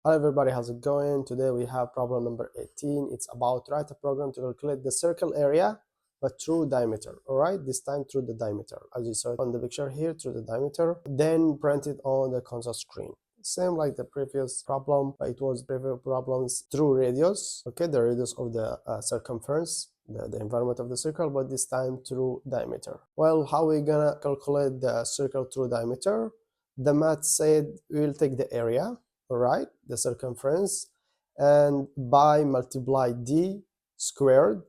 Hi everybody, how's it going? Today we have problem number 18. It's about write a program to calculate the circle area but through diameter. Alright, this time through the diameter. As you saw on the picture here, through the diameter. Then print it on the console screen. Same like the previous problem, but it was previous problems through radius. Okay, the radius of the circumference, the environment of the circle, but this time through diameter. Well, how we gonna calculate the circle through diameter? The math said we'll take the area, right, the circumference, and by multiply d squared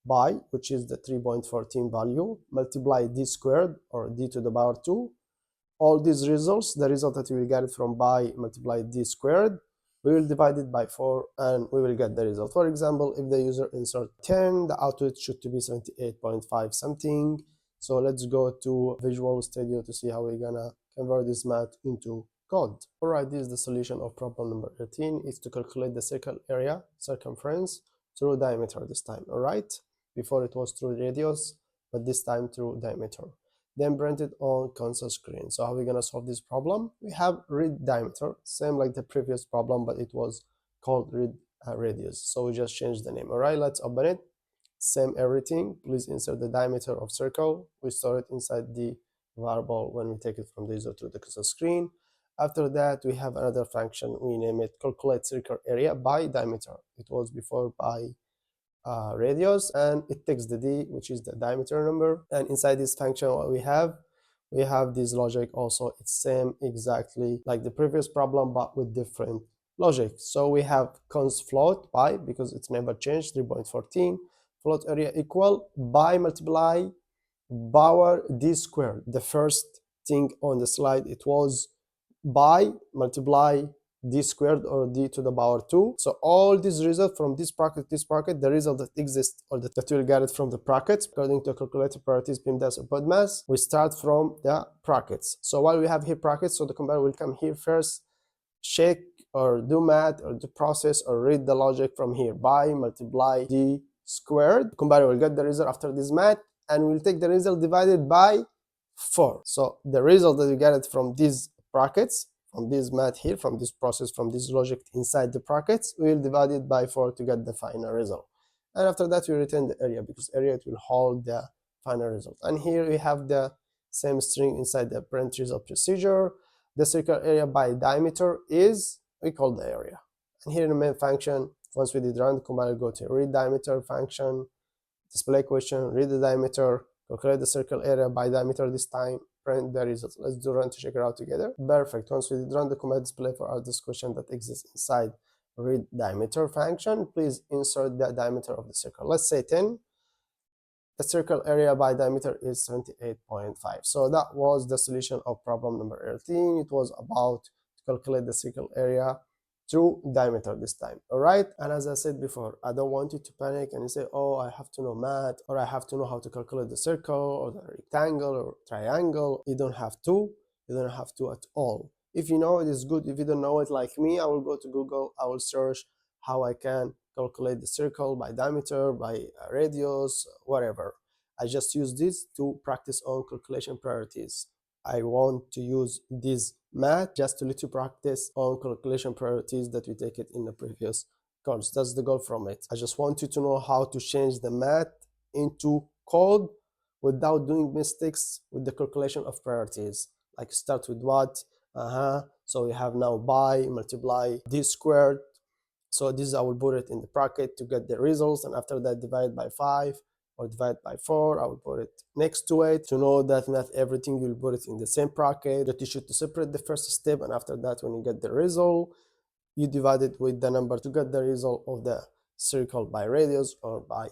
by, which is the 3.14 value, multiply d squared or d to the power 2. All these results, the result that we will get it from by multiply d squared, we will divide it by 4 and we will get the result. For example, if the user insert 10, the output should to be 78.5 something. So let's go to Visual Studio to see how we're gonna convert this math into code. Alright, this is the solution of problem number 18. It's to calculate the circle area, circumference, through diameter this time. Alright, before it was through radius, but this time through diameter. Then print it on console screen. So how are we gonna solve this problem? We have read diameter, same like the previous problem, but it was called read radius. So we just changed the name. Alright, let's open it. Same everything. Please insert the diameter of circle. We store it inside the variable when we take it from the user to the console screen. After that, we have another function. We name it calculate circle area by diameter. It was before by radius, and it takes the d, which is the diameter number. And inside this function, what we have this logic also. It's same exactly like the previous problem, but with different logic. So we have const float by, because it's never changed, 3.14 float area equal by multiply power d squared. The first thing on the slide, it was by multiply d squared or d to the power 2. So all these results from this bracket, the result that exists or that you'll get it from the brackets according to calculator priorities, PIMDAS or PODMAS, we start from the brackets. So while we have here brackets, so the compiler will come here first, check or do math or do process or read the logic from here by multiply d squared. The compiler will get the result after this math and we'll take the result divided by 4. So the result that you get it from these brackets, from this math here, from this process, from this logic inside the brackets, we will divide it by 4 to get the final result. And after that, we return the area, because area it will hold the final result. And here we have the same string inside the print result procedure. The circle area by diameter is, we call the area. And here in the main function, once we did run, the compiler go to read diameter function, display question, read the diameter, calculate the circle area by diameter this time, print the results. Let's do run to check it out together. Perfect. Once we did run the command display for our this question that exists inside read diameter function, please insert the diameter of the circle. Let's say 10. The circle area by diameter is 78.5. So that was the solution of problem number 18. It was about to calculate the circle area through diameter this time. All right, and as I said before, I don't want you to panic and you say, oh, I have to know math, or I have to know how to calculate the circle or the rectangle or triangle. You don't have to. You don't have to at all. If you know it, is good. If you don't know it, like me, I will go to Google, I will search how I can calculate the circle by diameter, by radius, whatever. I just use this to practice on calculation priorities. I want to use this math just to let you practice on calculation priorities that we take it in the previous course. That's the goal from it. I just want you to know how to change the math into code without doing mistakes with the calculation of priorities. Like start with what? So we have now by multiply d squared. So this I will put it in the bracket to get the results, and after that divide by 5 or divide by 4. I will put it next to it to know that not everything you'll put it in the same bracket, that you should separate the first step, and after that when you get the result, you divide it with the number to get the result of the circle by radius or by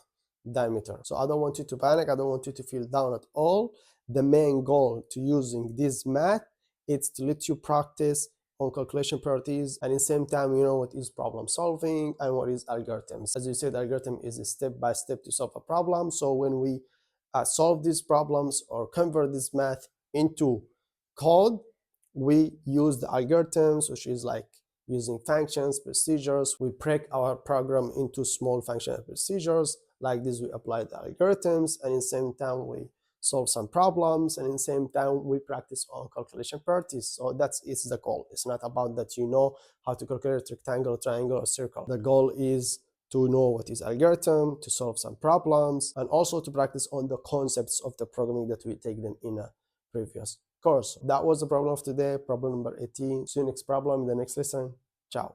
diameter. So I don't want you to panic. I don't want you to feel down at all. The main goal to using this math is to let you practice on calculation priorities, and in the same time you know what is problem solving and what is algorithms. As you said, algorithm is a step-by-step to solve a problem. So when we solve these problems or convert this math into code, we use the algorithms, which is like using functions, procedures. We break our program into small functional procedures. Like this, we apply the algorithms, and in the same time we solve some problems, and in the same time we practice on calculation properties. So it's the goal. It's not about that you know how to calculate rectangle, triangle, or circle. The goal is to know what is algorithm, to solve some problems, and also to practice on the concepts of the programming that we take them in a previous course. That was the problem of today, problem number 18. See you next problem in the next lesson.